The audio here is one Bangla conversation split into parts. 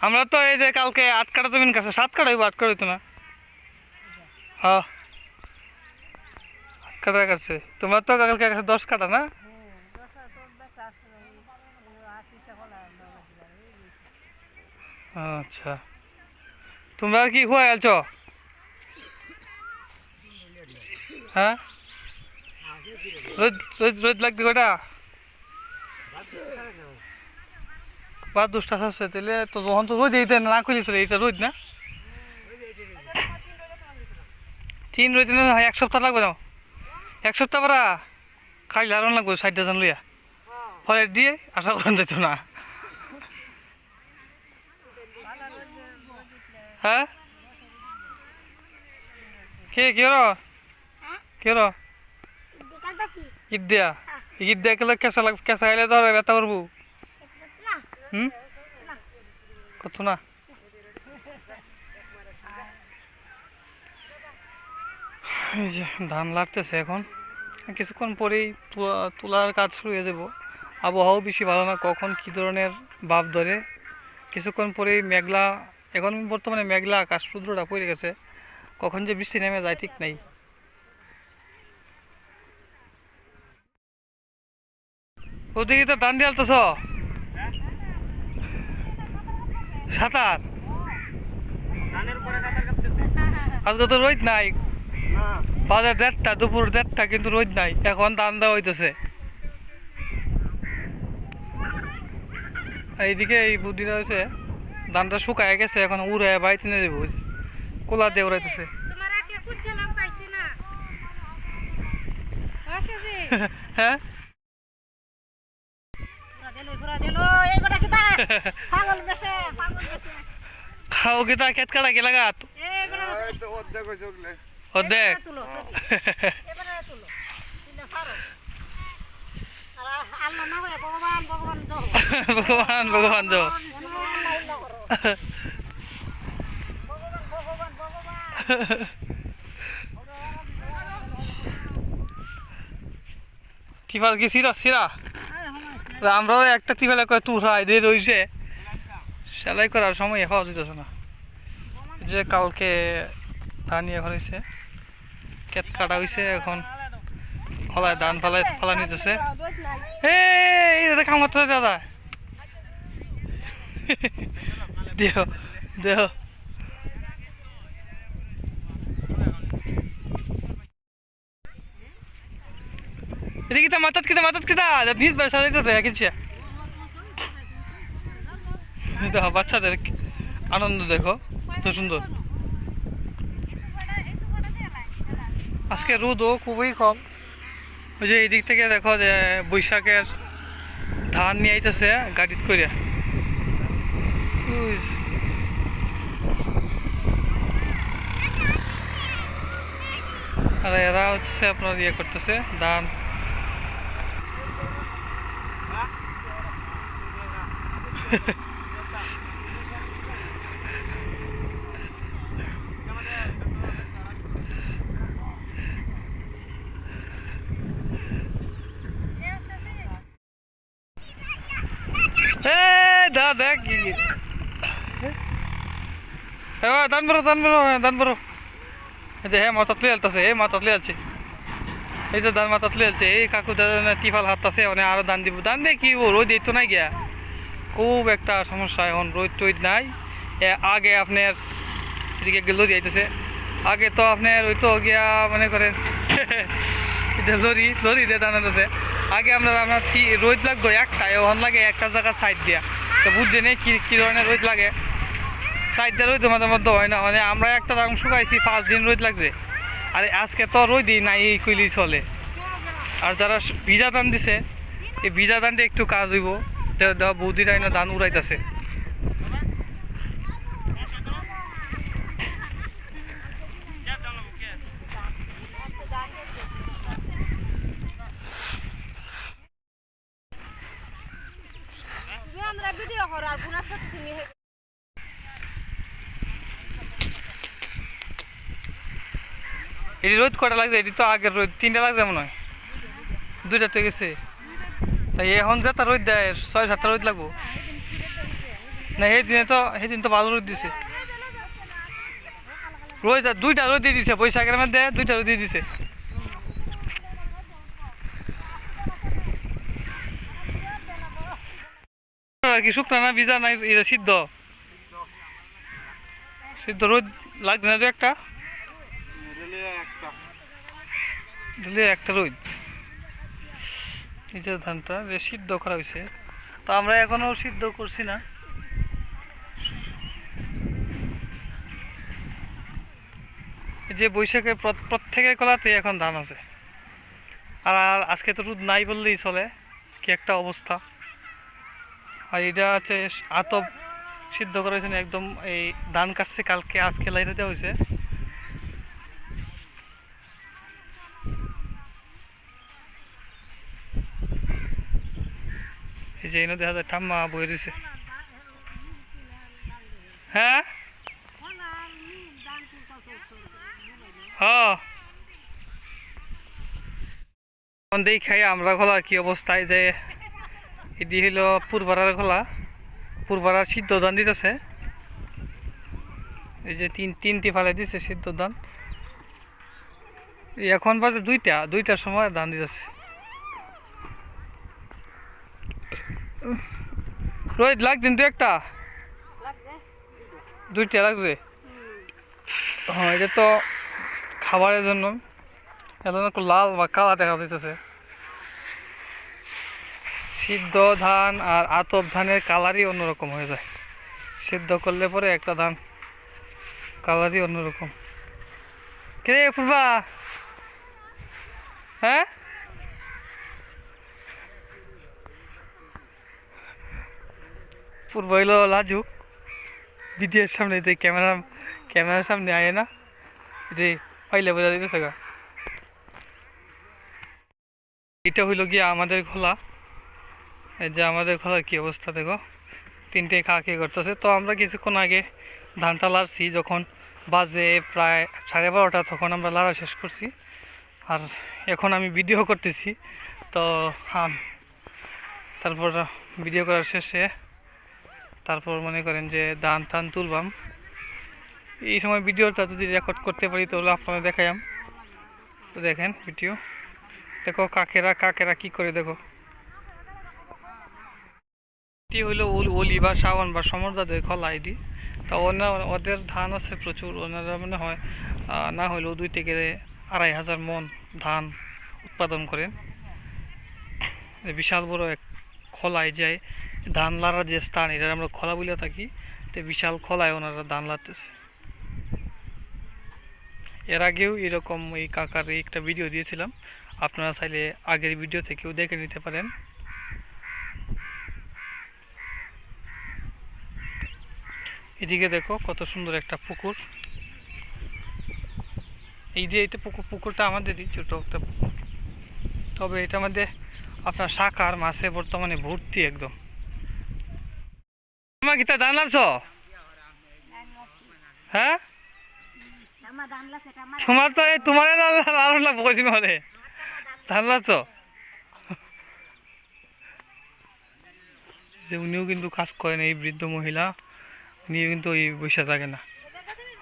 আমরা তো এই যে কালকে 8 কাটা জমিন কাছে 7 কাটা হইব, 8 কাটা হইতো না। হ্যাঁ 8 কাটা কাটছে, তোমরা তো কালকে কাছে 10 কাটা না? আচ্ছা, তোমরা কি খুয়া আলছ? হ্যাঁ রোদ রোদ রোদ লাগবে কটা বা 10টা আছে, তাহলে তো যখন তো রোদ এইটা না খুলি চলে, এটা রোদ না 3 রোদ না, 1 সপ্তাহ লাগবে না? 1 সপ্তাহ পরা খাইলে আর লাগবে 60 জন লইয়া, ফলে দিয়ে আশা করেন যেত না। হ্যাঁ কে কেরো কেরো ঈদ দিয়া, ঈদ দিয়া গেলে কেঁচা লাগ, কেঁচা খাইলে তো ব্যথা করবো। কত না এই যে ধান লাগতেছে এখন, কিছুক্ষণ পরেই তোলার কাজ শুরু হয়ে যাব। আবহাওয়াও বেশি ভালো না, কখন কী ধরনের ভাব ধরে। কিছুক্ষণ পরেই মেঘলা, এখন বর্তমানে মেঘলা আকাশ, রুদ্রটা পড়ে গেছে, কখন যে বৃষ্টি নেমে যায় ঠিক নাই। ওদিকে তো ধান দিয়ে আলতেছ সাঁতার, আজকে তো রোদ নাই, বাজে 1:30, দুপুর 1:30, কিন্তু রোদ নাই, এখন ধান দেওয়া হইতেছে। এইদিকে এই বুদ্ধিটা হয়েছে, ধানটা শুকায় গেছে, এখন উড়ে বাড়িতে নিয়ে যাবো, কোলা দিয়ে উড়াইতেছে। হ্যাঁ খাও কিতা খেত কাটা কি লাগাত অর্ধেক ভগবান ভগবান তো তিফাল কি সিরা সিরা আমরাও একটা তিফালে কয় টুরাই দিয়ে রয়েছে, সেলাই করার সময় পাওয়া যেতেছে না। যে কালকে ধান ইয়ে হয়েছে, ক্ষেত কাটা হয়েছে, এখন ফলায় ধান ফলা নিতেছে। এই দাদা খামাতে দাদা দেহ দেহ এটা কিতা মাতাত কিতা নিজ ব্যবসা দিতেছে কিনছে। দেখো বাচ্চাদের আনন্দ দেখো কত সুন্দর। আজকে রোদও খুবই কম। ওই যে এই দিক থেকে দেখো যে বৈশাখের ধান নিয়ে আইতেছে গাড়িতে করে, আর এরা হচ্ছে আপনার ইয়ে করতেছে ধান। দেখ দান বড় দান বড় এই যে হ্যাঁ মাথাত লিয়ে আলতেছে, এই মাথাত লিয়ে আলছে, এই যে ধান মাথাত লিয়ে আলছে। এই কাকু টিফাল হাততাছে, মানে আরো দান দিব, দান দিয়ে কি রোদ এই তো নাই গিয়া, খুব একটা সমস্যা এখন, রোদ টইদ নাই। আগে আপনার এদিকে লরি আইতেছে, আগে তো আপনার ওই তো গিয়া মনে করেন লরি দিয়ে দান আছে। আগে আপনার কি রোদ লাগবে একটা, এখন লাগে একটা জায়গা সাইড দিয়া, তো বুঝছে নেই কি ধরনের রোদ লাগে। সাইড দিয়ে রোদ মাঝে মধ্যে হয় না, মানে আমরা একটা দাম শুকাইছি 5 দিন রোদ লাগছে, আর আজকে তো রোদই নাই, এই কইলেই চলে। আর যারা ভিজা ধান দিছে, এই ভিজা ধানটা একটু কাজ হইব, বৌদিরা এনে ধান উড়াইতেছে। এটি রোদ কটা লাগছে? এটি তো আগের রোদ 3টা লাগছে মনে হয়, 2টা তো গেছে। তাই এখন যেটা রোদ দেয় 6-7টা রোদ লাগবো। না সেদিন তো ভালো রোদ দিছে, রোদ দুইটা রোদ দিয়ে দিছে, বৈশাখের মধ্যে দুইটা রোদ দিয়ে দিছে। কি শুকনা না ভিজা না এটা সিদ্ধ? সিদ্ধ রোদ লাগবে না, দু একটা দিলে একটা রোদ। এই যে ধানটা সিদ্ধ করা হয়েছে, তো আমরা এখনো সিদ্ধ করছি না। এই যে বৈশাখের প্রত্যেকের কলাতে এখন ধান আছে, আর আজকে তো রোদ নাই বললেই চলে, কি একটা অবস্থা। আর এটা হচ্ছে আতপ সিদ্ধ করা হয়েছে একদম, এই ধান কাটছে কালকে, আজকে লাইটে দেওয়া হয়েছে। এই যে এনে দেখা যায় ঠাম্মা বয়ে দিছে। হ্যাঁ হ্যাঁ দেখাই আমরা খোলা কি অবস্থায়, যে এটি হইল পুরপাড়ার খোলা, পুরপাড়ার সিদ্ধ ধান দিতেছে। এই যে তিনটি ফালে দিছে সিদ্ধ ধান, এখন বাজে দুইটার সময় ধান দিতেছে। রোহিত লাগছেন দু একটা, দুইটা লাগছে। হ্যাঁ এটা তো খাবারের জন্য, এখন একটু লাল বা কালা দেখা দিতেছে। সিদ্ধ ধান আর আতপ ধানের কালারই অন্যরকম হয়ে যায়, সিদ্ধ করলে পরে একটা ধান কালারই অন্যরকম। কে পূর্বা? হ্যাঁ পূর্ব হইল লাজুক, ভিডিওর সামনে ক্যামেরার সামনে আয় না, যে পাইলে বোঝা দিতেছে গা। এটা হইল গিয়ে আমাদের খোলা, এই যে আমাদের খোলার কি অবস্থা দেখো, তিনটে খেয়ে করতেছে। তো আমরা কিছুক্ষণ আগে ধানটা লাড়ছি, যখন বাজে প্রায় 12:30 তখন আমরা লাড়া শেষ করছি। আর এখন আমি ভিডিও করতেছি, তো তারপর ভিডিও করার শেষে তারপর মনে করেন যে ধান টান তুলবাম। এই সময় ভিডিওটা যদি রেকর্ড করতে পারি তাহলে আপনারা দেখাইম। তো দেখেন ভিডিও দেখো, কাকেরা কি করে দেখো। এটি হইলো ওলি বা শাওন বা সমরদাদের খোলা আইডি। তা ওদের ধান আছে প্রচুর, ওনারা মনে হয় না হইলেও 2 থেকে 2,500 মন ধান উৎপাদন করেন। বিশাল বড় এক খোলায় যায় ধান লাড়ার যে স্থান, এটা আমরা খোলা বলে থাকি। তো বিশাল খোলায় ওনারা ধান লাড়তেছে। এর আগেও এরকম এই কাকার একটা ভিডিও দিয়েছিলাম, আপনারা চাইলে আগের ভিডিও থেকেও দেখে নিতে পারেন। এদিকে দেখো কত সুন্দর একটা পুকুর, এই যে এটা পুকুরটা আমাদেরই ছোট একটা পুকুর, তবে এটার মধ্যে আপনার শাক আর মাছে বর্তমানে ভর্তি একদম। তোমার কি তা ধান লাগছ? হ্যাঁ তোমার তো তোমার বলছি মানে ধান লাগছ, যে উনিও কিন্তু কাজ করেন, এই বৃদ্ধ মহিলা উনিও কিন্তু এই বৈশা থাকে না।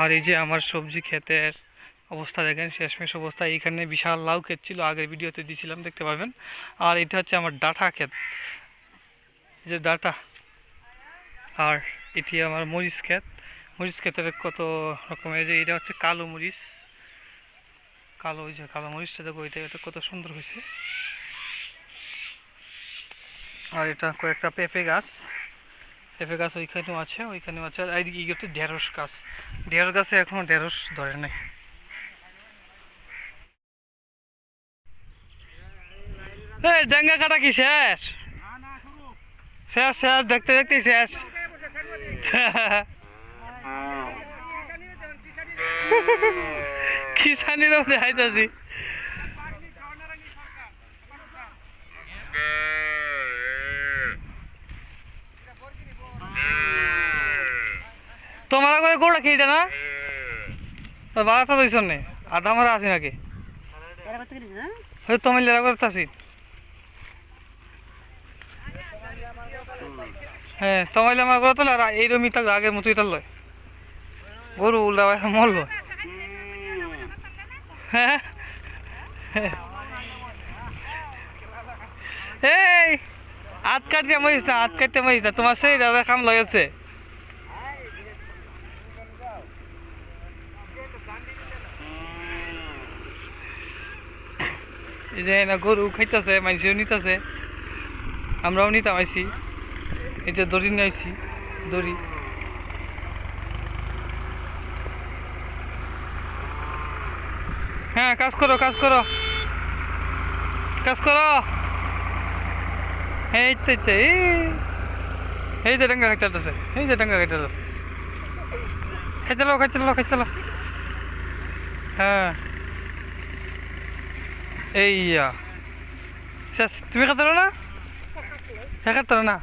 আর এই যে আমার সবজি ক্ষেতের অবস্থা দেখেন, শেষমেশ অবস্থা। এইখানে বিশাল লাউ ক্ষেত ছিল, আগের ভিডিওতে দিয়েছিলাম, দেখতে পাবেন। আর এটা হচ্ছে আমার ডাঁটা ক্ষেত, এই যে ডাঁটা। আর এটি আমার মরিচ ক্ষেত, মরিচ ক্ষেতের কত রকমের, যে এটা হচ্ছে কালো মরিচ, ওই যে কালো মরিচটা দেখো, এটা কত সুন্দর হয়েছে। আর এটা কয়েকটা পেঁপে গাছ ওইখানেও আছে, আর এই হচ্ছে ঢেঁড়স গাছে এখনো ঢেঁড়স ধরে নাই। ডেঙ্গা কাটা কি শেষ? দেখতে শেষ। কিষানি দেখাইতেছি। তোমার করে গোড়া খেয়ে না বাবা তো দিস নে, আধা মারা আছি নাকি তুমি লেরা করতে আসি। হ্যাঁ তোমাইলে আমার গরু তোলে আর এইরকমই থাকবে আগের মতোই তার লয় গরু উল্টা মরল হ্যাঁ এই হাত কাটতে মরিস না, হাত কাটতে মরিস না, তোমার সেই দাদা কাম লয়েছে। এই যে না গরু খাইতেছে, মানুষও নিতেছে, আমরাও নিতাম আইছি। এই যে দড়ি নিয়ে আইছি, দড়ি। হ্যাঁ কাজ করো, কাজ করো, কাজ করো। এই তো এই যে ডাঙ্গা খাইতেছে, এই যে ডাঙ্গা খাইতেছে, খাইতে লো, খাইতে লো, খাইতে লো। হ্যাঁ এই শেষ, তুমি খাতে না, হ্যাঁ খাতে না।